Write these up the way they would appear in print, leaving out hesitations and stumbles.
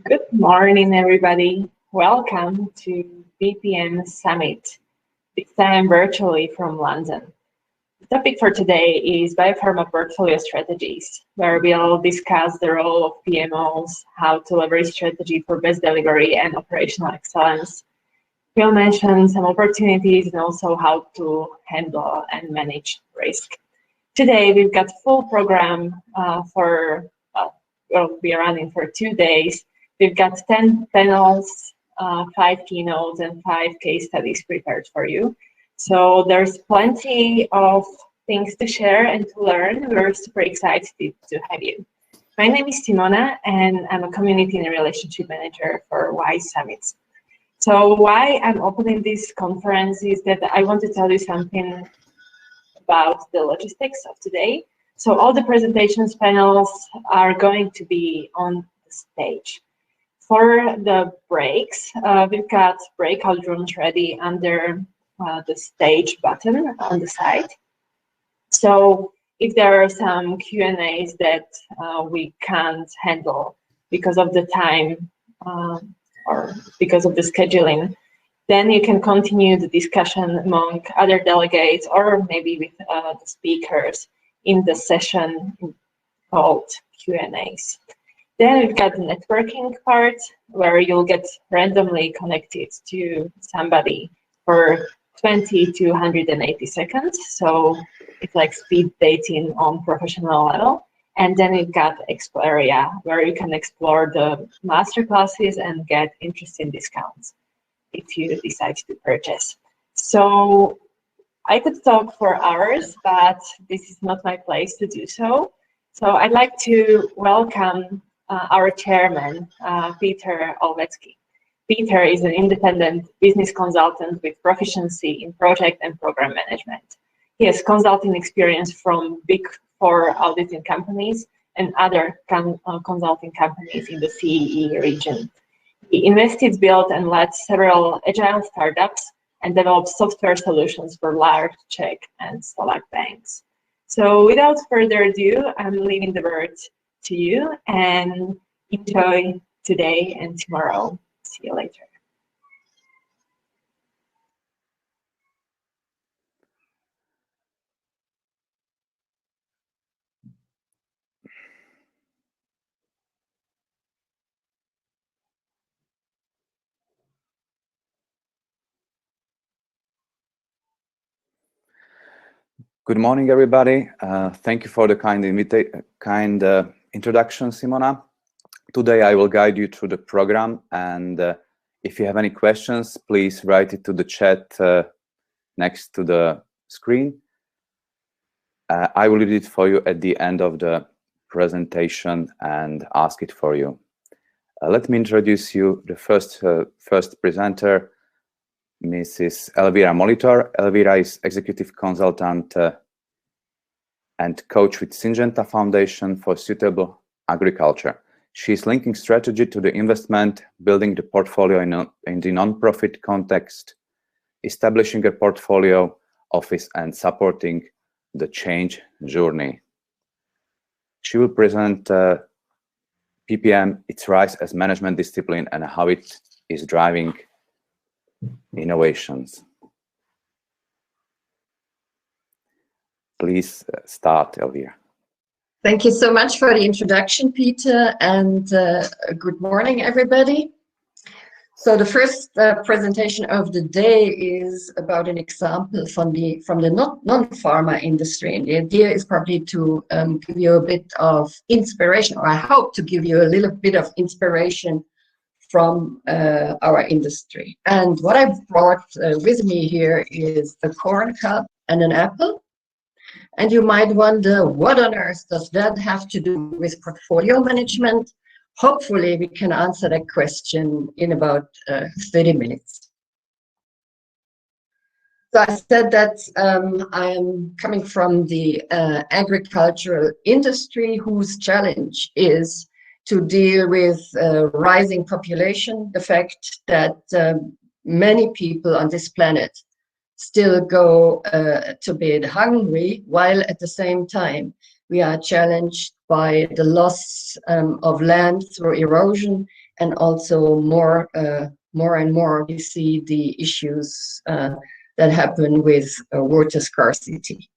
Good morning, everybody. Welcome to PPM Summit, this time virtually from London. The topic for today is biopharma portfolio strategies, where we'll discuss the role of PMOs, how to leverage strategy for best delivery and operational excellence. We'll mention some opportunities and also how to handle and manage risk. Today, we've got full program we'll be running for 2 days. We've got 10 panels, 5 keynotes, and 5 case studies prepared for you. So there's plenty of things to share and to learn. We're super excited to have you. My name is Simona, and I'm a Community and Relationship Manager for WISE Summits. So why I'm opening this conference is that I want to tell you something about the logistics of today. So all the presentations panels are going to be on the stage. For the breaks, we've got breakout rooms ready under the stage button on the side. So if there are some Q&As that we can't handle because of the time or because of the scheduling, then you can continue the discussion among other delegates or maybe with the speakers in the session called Q&As. Then we've got the networking part where you'll get randomly connected to somebody for 20 to 180 seconds. So it's like speed dating on professional level. And then we've got Expo area where you can explore the master classes and get interesting discounts if you decide to purchase. So I could talk for hours, but this is not my place to do so. So I'd like to welcome our chairman, Peter Olwecki. Peter is an independent business consultant with proficiency in project and program management. He has consulting experience from Big Four auditing companies and other consulting companies in the CEE region. He invested, built, and led several agile startups and developed software solutions for large Czech and Slovak banks. So without further ado, I'm leaving the word to you and enjoy today and tomorrow. See you later. Good morning, everybody. Thank you for the kind introduction, Simona. Today, I will guide you through the program, and if you have any questions, please write it to the chat next to the screen. I will read it for you at the end of the presentation and ask it for you. Let me introduce you the first presenter, Mrs. Elvira Molitor. Elvira is executive consultant and coach with Syngenta Foundation for Suitable Agriculture. She is linking strategy to the investment, building the portfolio in the non-profit context, establishing a portfolio office, and supporting the change journey. She will present PPM, its rise as management discipline, and how it is driving innovations. Please start, Elvira. Thank you so much for the introduction, Peter, and good morning, everybody. So the first presentation of the day is about an example from the non-pharma industry. And the idea is probably to give you a bit of inspiration, or I hope to give you a little bit of inspiration from our industry. And what I brought with me here is a corn cup and an apple. And you might wonder, what on earth does that have to do with portfolio management? Hopefully, we can answer that question in about 30 minutes. So I said that I am coming from the agricultural industry, whose challenge is to deal with rising population, the fact that many people on this planet still go to bed hungry, while at the same time we are challenged by the loss of land through erosion and also more and more we see the issues that happen with water scarcity.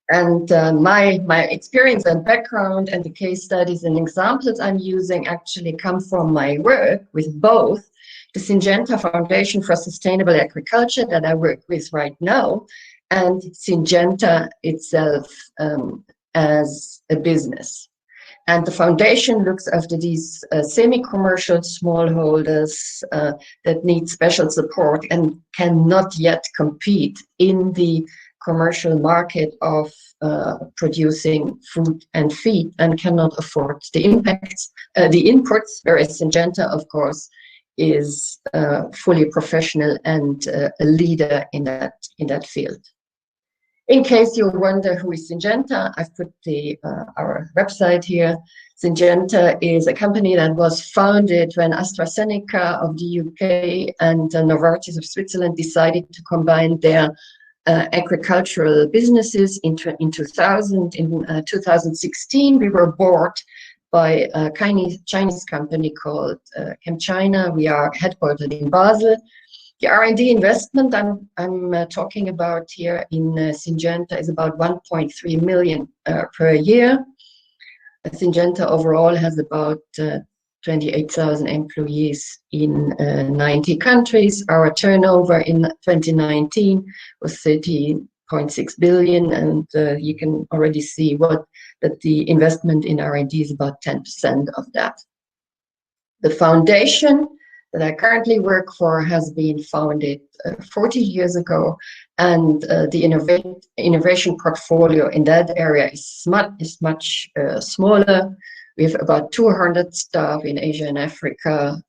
And my experience and background and the case studies and examples I'm using actually come from my work with both the Syngenta Foundation for Sustainable Agriculture that I work with right now, and Syngenta itself as a business. And the foundation looks after these semi-commercial smallholders that need special support and cannot yet compete in the commercial market of producing food and feed, and cannot afford the inputs, whereas Syngenta, of course, is fully professional and a leader in that field. In case you wonder who is Syngenta, I've put our website here. Syngenta is a company that was founded when AstraZeneca of the UK and Novartis of Switzerland decided to combine their agricultural businesses in 2000. In 2016, we were bought by a Chinese company called ChemChina. We are headquartered in Basel. The R&D investment I'm talking about here in Syngenta is about 1.3 million per year. Syngenta overall has about 28,000 employees in 90 countries. Our turnover in 2019 was 30.6 billion, and you can already see that the investment in R&D is about 10% of that. The foundation that I currently work for has been founded 40 years ago, and the innovation portfolio in that area is much smaller. We have about 200 staff in Asia and Africa.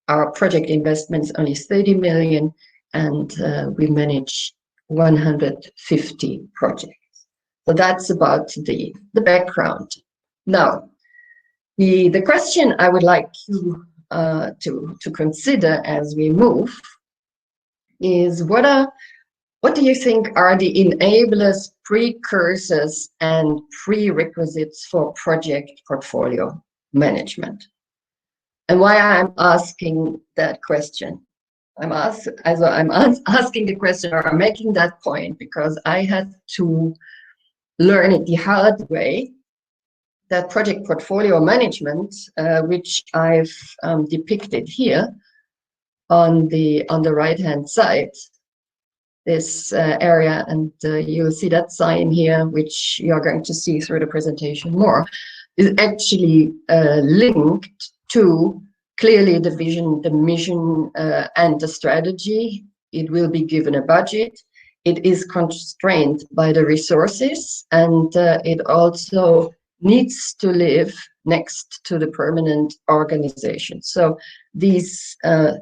Our project investment is only 30 million, and we manage 150 projects. So that's about the background. Now, the question I would like you to consider as we move is what do you think are the enablers, precursors, and prerequisites for project portfolio management? And why I'm asking that question? I'm asking the question, or I'm making that point, because I had to learn it the hard way that project portfolio management, which I've depicted here on the right-hand side, this area, and you'll see that sign here, which you're going to see through the presentation more, is actually linked to clearly the vision, the mission, and the strategy. It will be given a budget. It is constrained by the resources, and it also needs to live next to the permanent organization. So these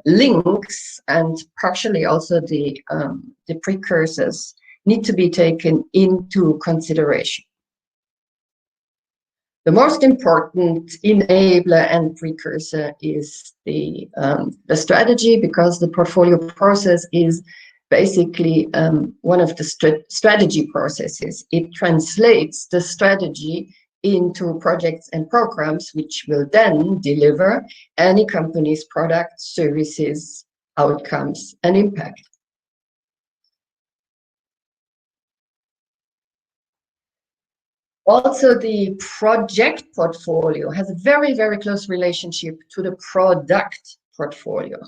links, and partially also the precursors, need to be taken into consideration. The most important enabler and precursor is the strategy, because the portfolio process is basically one of the strategy processes. It translates the strategy into projects and programs, which will then deliver any company's products, services, outcomes, and impact. Also, the project portfolio has a very, very close relationship to the product portfolio.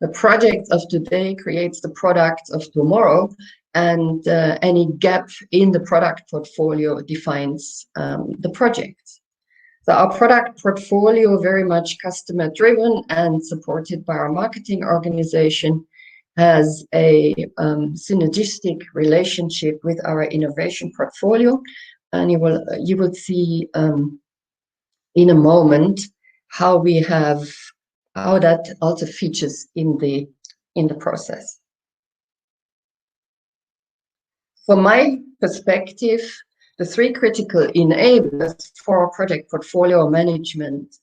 The project of today creates the product of tomorrow, and any gap in the product portfolio defines the project. So our product portfolio, very much customer driven and supported by our marketing organization, has a synergistic relationship with our innovation portfolio. And you will see in a moment how that also features in the process. From my perspective, the three critical enablers for project portfolio management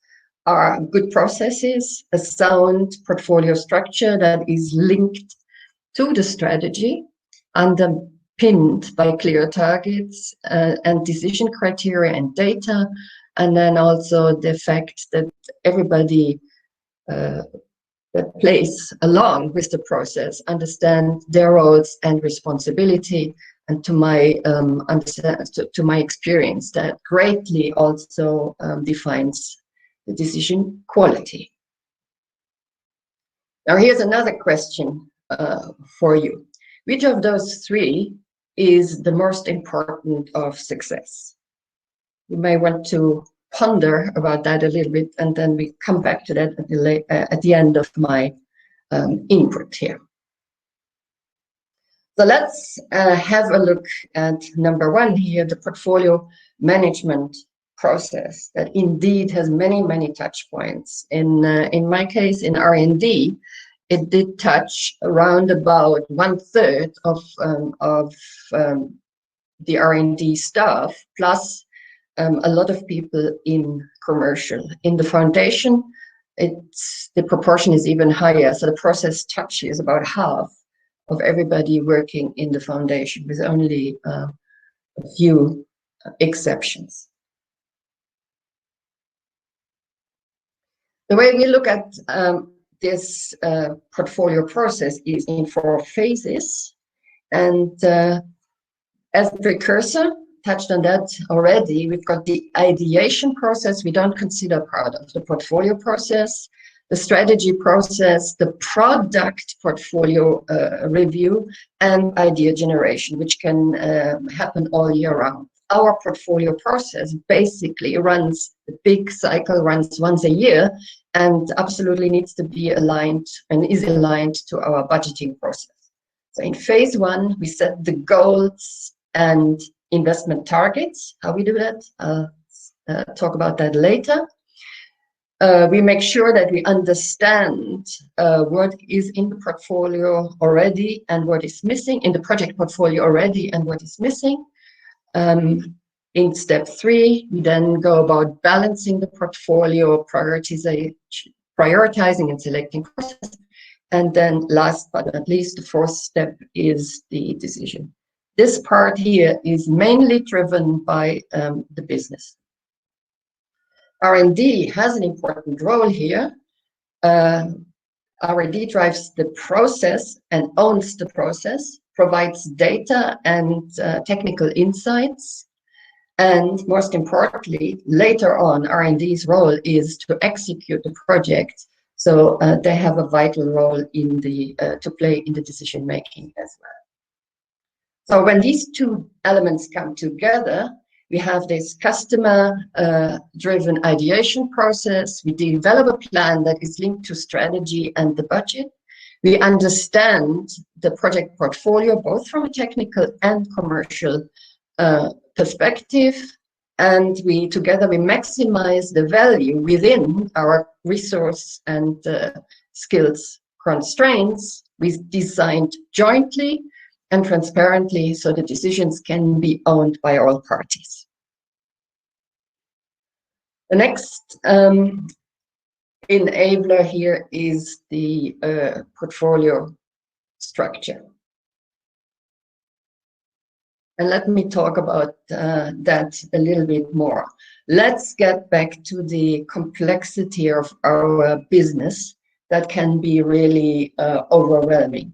are good processes, a sound portfolio structure that is linked to the strategy, underpinned by clear targets and decision criteria and data, and then also the fact that everybody that plays along with the process understand their roles and responsibility. And to my to my experience, that greatly also defines the decision quality. Now here's another question for you. Which of those three is the most important of success? You may want to ponder about that a little bit, and then we come back to that at the end of my input here. So let's have a look at number one here, the portfolio management process that indeed has many, many touch points. In my case, in R&D, it did touch around about 1/3 of the R&D staff, plus a lot of people in commercial. In the foundation, the proportion is even higher. So the process touches about half of everybody working in the foundation, with only a few exceptions. The way we look at this portfolio process is in 4 phases, and as a precursor, touched on that already, we've got the ideation process. We don't consider part of the portfolio process, the strategy process, the product portfolio review, and idea generation, which can happen all year round. Our portfolio process basically runs, the big cycle runs once a year, and absolutely needs to be aligned and is aligned to our budgeting process. So in phase 1, we set the goals and investment targets. How we do that, I'll talk about that later. We make sure that we understand what is in the portfolio already and what is missing, in the project portfolio already and what is missing. In step 3, we then go about balancing the portfolio, prioritizing and selecting process. And then last but not least, the 4th step is the decision. This part here is mainly driven by the business. R&D has an important role here. R&D drives the process and owns the process, provides data and technical insights. And most importantly, later on, R&D's role is to execute the project. So they have a vital role in to play in the decision making as well. So when these 2 elements come together, we have this customer-driven ideation process. We develop a plan that is linked to strategy and the budget. We understand the project portfolio, both from a technical and commercial perspective. And together we maximize the value within our resource and skills constraints. We designed jointly and transparently, so the decisions can be owned by all parties. The next enabler here is the portfolio structure. And let me talk about that a little bit more. Let's get back to the complexity of our business that can be really overwhelming.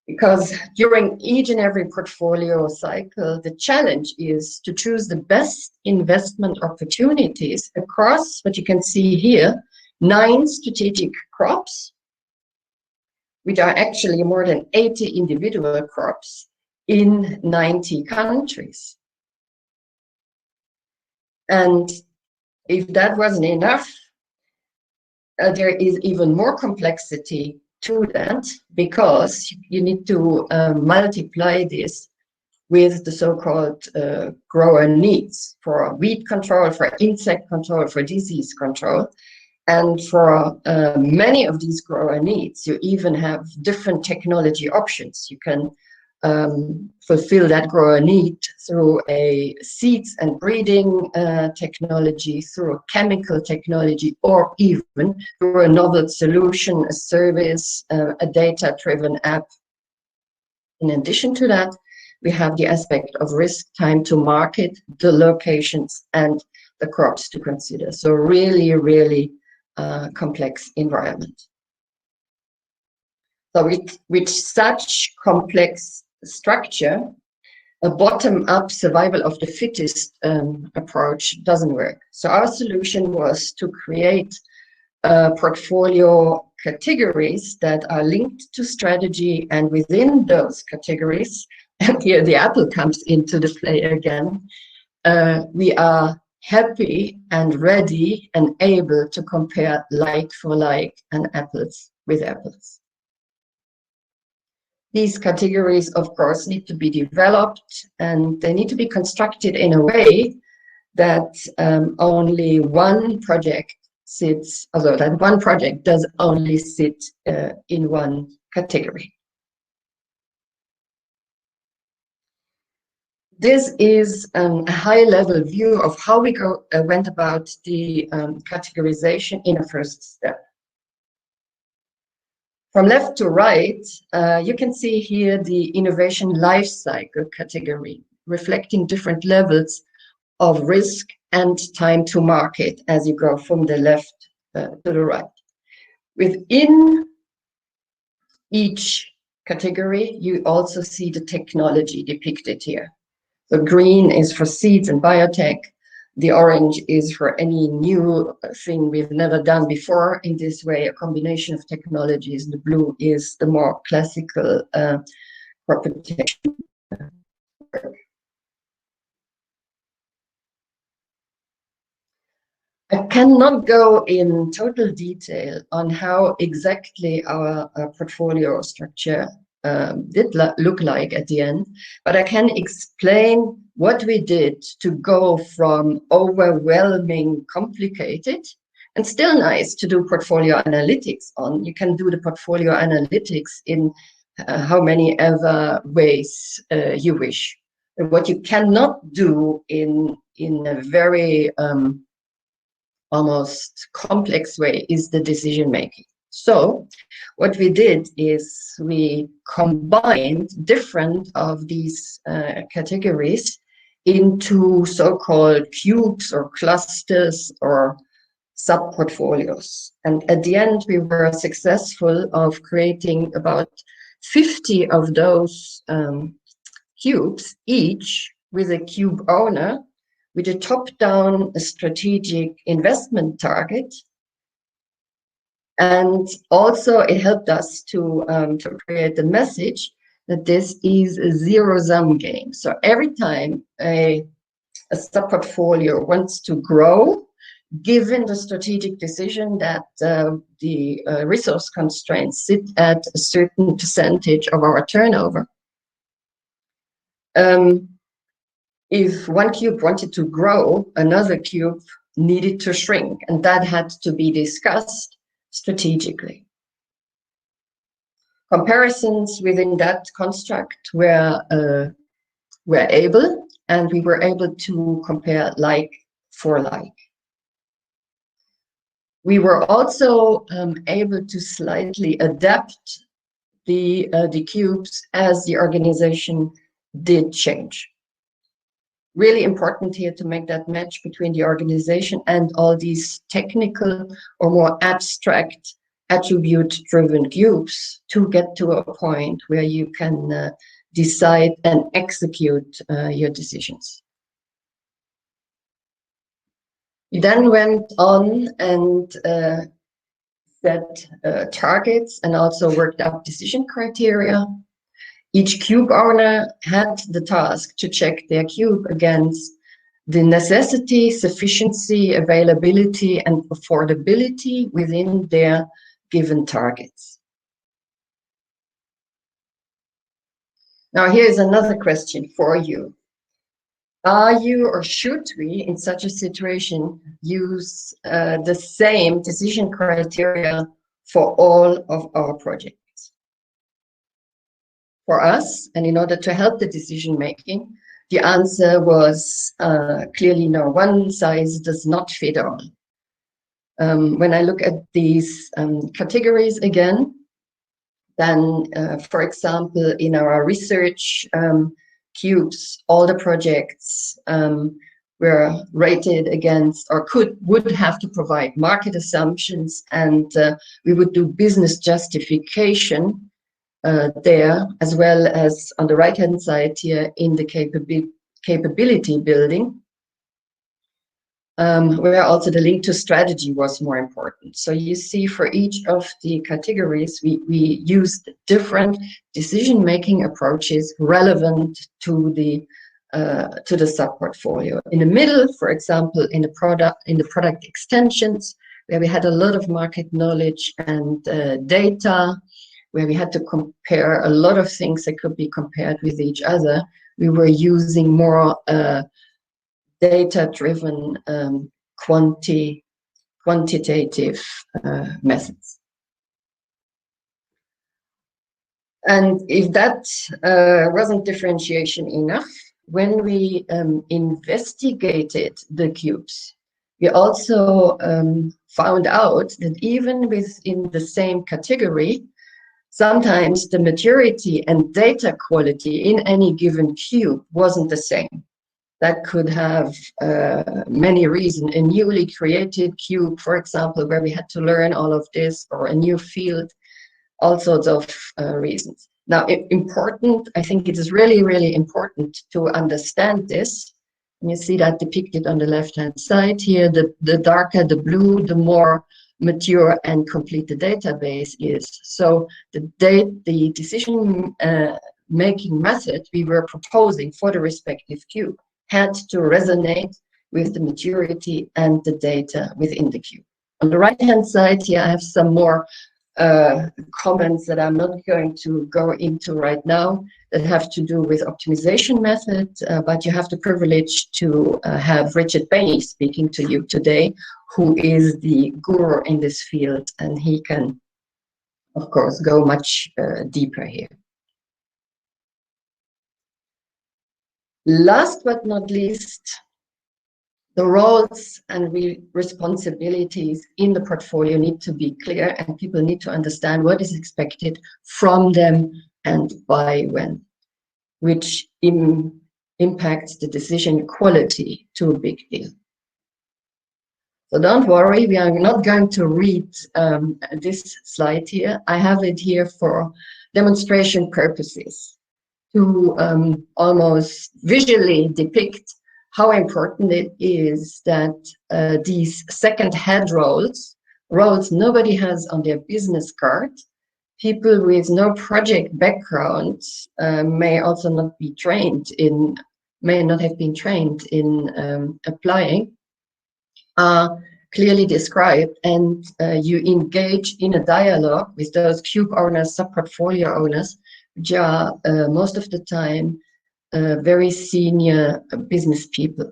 Because during each and every portfolio cycle, the challenge is to choose the best investment opportunities across what you can see here, 9 strategic crops, which are actually more than 80 individual crops in 90 countries. And if that wasn't enough, there is even more complexity to that, because you need to multiply this with the so-called grower needs for weed control, for insect control, for disease control. And for many of these grower needs, you even have different technology options. You can fulfill that grower need through a seeds and breeding technology, through a chemical technology, or even through a novel solution, a service, a data-driven app. In addition to that, we have the aspect of risk, time to market, the locations, and the crops to consider. So really, really complex environment. So with such complex structure, a bottom-up survival of the fittest approach doesn't work. So our solution was to create portfolio categories that are linked to strategy, and within those categories, and here the apple comes into the play again, we are happy and ready and able to compare like for like and apples with apples. These categories, of course, need to be developed, and they need to be constructed in a way that only one project sits, although that one project does only sit in one category. This is a high-level view of how we went about the categorization in a first step. From left to right, you can see here the innovation life cycle category, reflecting different levels of risk and time to market as you go from the left to the right. Within each category, you also see the technology depicted here. The green is for seeds and biotech. The orange is for any new thing we've never done before in this way, a combination of technologies. The blue is the more classical crop protection. I cannot go in total detail on how exactly our portfolio structure did look like at the end, but I can explain what we did to go from overwhelming, complicated, and still nice to do portfolio analytics on. You can do the portfolio analytics in how many ever ways you wish. And what you cannot do in a very almost complex way is the decision making. So what we did is we combined different of these categories into so-called cubes or clusters or sub-portfolios. And at the end, we were successful of creating about 50 of those cubes, each with a cube owner, with a top-down strategic investment target. And also it helped us to create the message that this is a zero-sum game. So every time a sub-portfolio wants to grow, given the strategic decision that the resource constraints sit at a certain percentage of our turnover, if one cube wanted to grow, another cube needed to shrink, and that had to be discussed strategically. Comparisons within that construct were able, and we were able to compare like for like. We were also able to slightly adapt the cubes as the organization did change. Really important here to make that match between the organization and all these technical or more abstract attribute-driven cubes to get to a point where you can decide and execute your decisions. We then went on and set targets and also worked up decision criteria. Each cube owner had the task to check their cube against the necessity, sufficiency, availability, and affordability within their given targets. Now, here's another question for you. Are you, or should we, in such a situation, use the same decision criteria for all of our projects? For us, and in order to help the decision making, the answer was clearly no. One size does not fit all. When I look at these categories again, then, for example, in our research cubes, all the projects were rated against, or would have to provide market assumptions, and we would do business justification there, as well as on the right-hand side here in the capability building, where also the link to strategy was more important. So you see, for each of the categories, we used different decision-making approaches relevant to the sub-portfolio. In the middle, for example, in the product extensions, where we had a lot of market knowledge and data, where we had to compare a lot of things that could be compared with each other, we were using more data-driven quantitative methods. And if that wasn't differentiation enough, when we investigated the cubes, we also found out that even within the same category, sometimes the maturity and data quality in any given cube wasn't the same. That could have many reasons. A newly created cube, for example, where we had to learn all of this, or a new field, all sorts of reasons. Now, I think it is really, really important to understand this. And you see that depicted on the left-hand side here. The darker the blue, the more mature and complete the database is. So the decision making method we were proposing for the respective cube had to resonate with the maturity and the data within the cube. On the right-hand side here, I have some more comments that I'm not going to go into right now that have to do with optimization method, but you have the privilege to have Richard Bainey speaking to you today, who is the guru in this field, and he can, of course, go much deeper here. Last but not least, the roles and responsibilities in the portfolio need to be clear, and people need to understand what is expected from them and by when, which impacts the decision quality to a big deal. So don't worry, we are not going to read this slide here. I have it here for demonstration purposes to almost visually depict how important it is that these second head roles nobody has on their business card, people with no project background may also not be trained in, may not have been trained in applying, are clearly described, and you engage in a dialogue with those cube owners, sub-portfolio owners, which are most of the time very senior business people.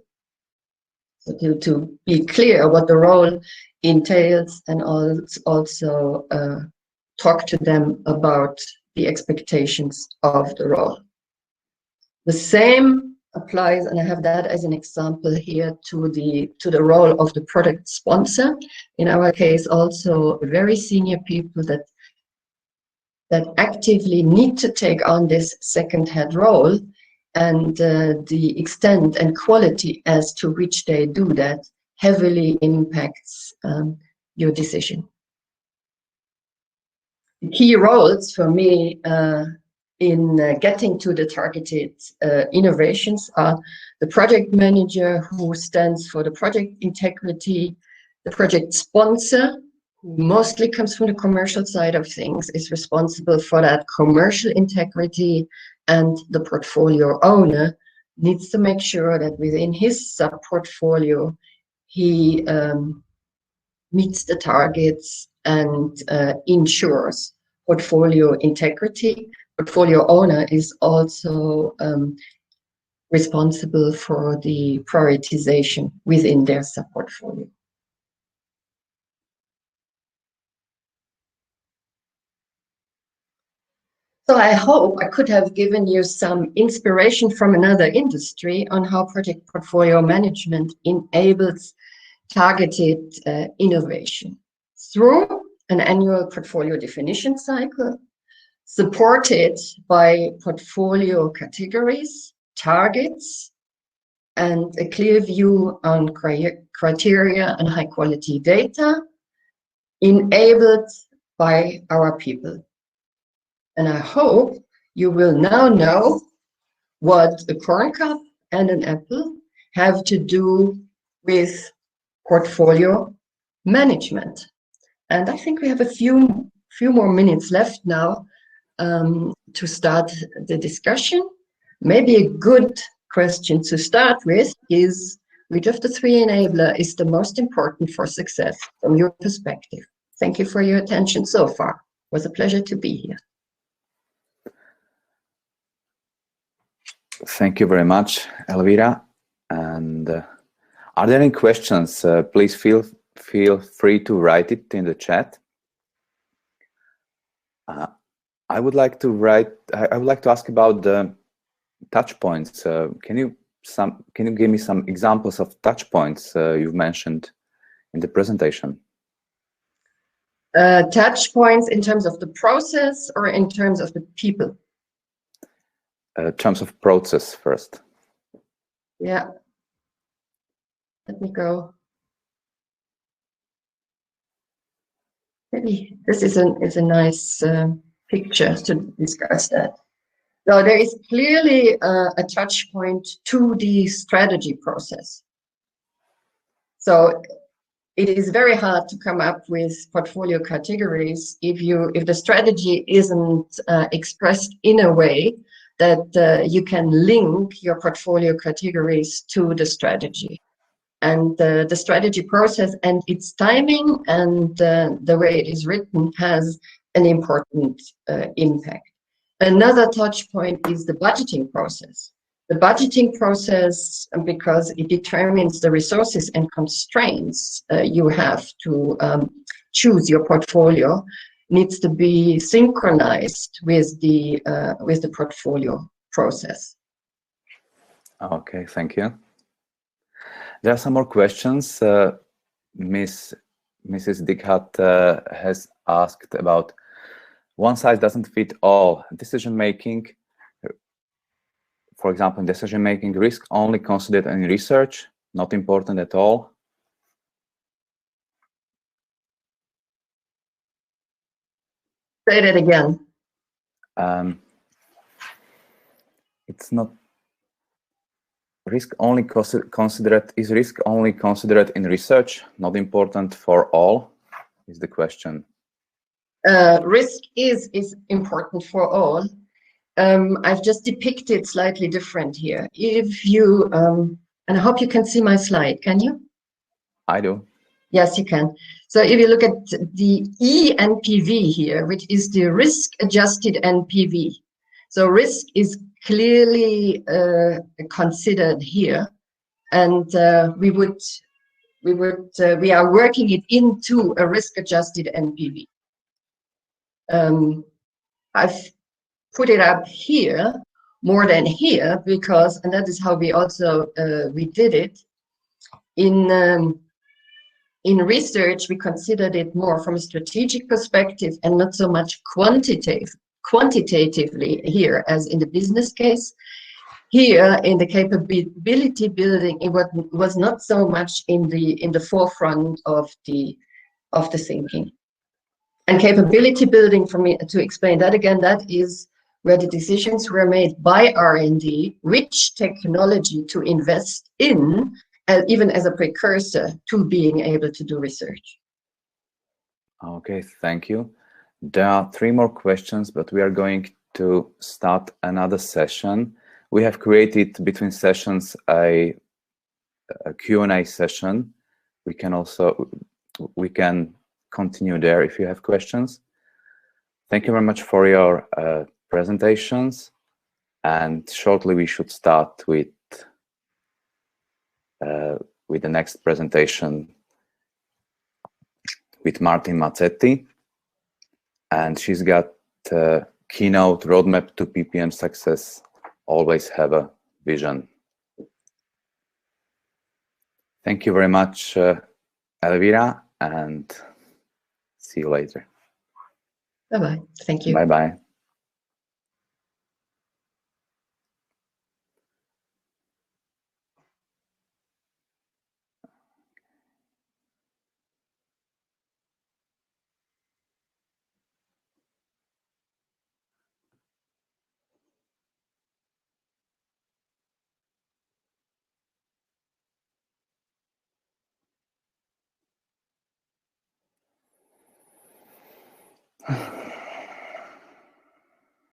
So to be clear what the role entails, and also talk to them about the expectations of the role. The same applies, and I have that as an example here, to the role of the product sponsor. In our case, also very senior people that actively need to take on this second head role, and the extent and quality as to which they do that heavily impacts your decision. The key roles for me in getting to the targeted innovations are the project manager, who stands for the project integrity, the project sponsor, who mostly comes from the commercial side of things, is responsible for that commercial integrity, and the portfolio owner needs to make sure that within his sub-portfolio he meets the targets and ensures portfolio integrity. Portfolio owner is also responsible for the prioritization within their sub-portfolio. So I hope I could have given you some inspiration from another industry on how project portfolio management enables targeted innovation through an annual portfolio definition cycle, supported by portfolio categories, targets, and a clear view on criteria and high quality data enabled by our people. And I hope you will now know what a corn cup and an apple have to do with portfolio management. And I think we have a few more minutes left now to start the discussion. Maybe a good question to start with is, which of the three enabler is the most important for success from your perspective? Thank you for your attention so far. It was a pleasure to be here. Thank you very much, Elvira. And are there any questions? Please feel free to write it in the chat. I would like to ask about the touch points. Can you give me some examples of touch points you've mentioned in the presentation? Touch points in terms of the process or in terms of the people? Terms of process first. Yeah. Let me go. Maybe this is a nice picture to discuss that. So there is clearly a touch point to the strategy process. So it is very hard to come up with portfolio categories if the strategy isn't expressed in a way that you can link your portfolio categories to the strategy. And the strategy process and its timing and the way it is written has an important impact. Another touch point is the budgeting process. The budgeting process, because it determines the resources and constraints you have to choose your portfolio, needs to be synchronized with the portfolio process. Okay, thank you. There are some more questions. Mrs. Dickhat has asked about one size doesn't fit all. Decision making, for example, in decision making, risk only considered in research, not important at all. Say that again. It's not risk only considered. Is risk only considered in research, not important for all? Is the question. Risk is important for all. I've just depicted slightly different here. If you, and I hope you can see my slide, can you? I do. Yes, you can. So if you look at the ENPV here, which is the risk-adjusted NPV. So risk is clearly considered here, and we are working it into a risk-adjusted NPV. I've put it up here more than here because, and that is how we also we did it in research. We considered it more from a strategic perspective and not so much quantitatively here as in the business case. Here in the capability building, it was not so much in the forefront of the thinking. And capability building, for me to explain that again, that is where the decisions were made by R&D, which technology to invest in, even as a precursor to being able to do research. Okay, thank you. There are 3 more questions, but we are going to start another session. We have created between sessions a Q&A session. We can continue there if you have questions. Thank you very much for your presentations, and shortly we should start with the next presentation with Martin Mazzetti, and she's got Keynote Roadmap to PPM Success. Always have a vision. Thank you very much, Elvira, and see you later. Bye-bye. Thank you. Bye-bye. you.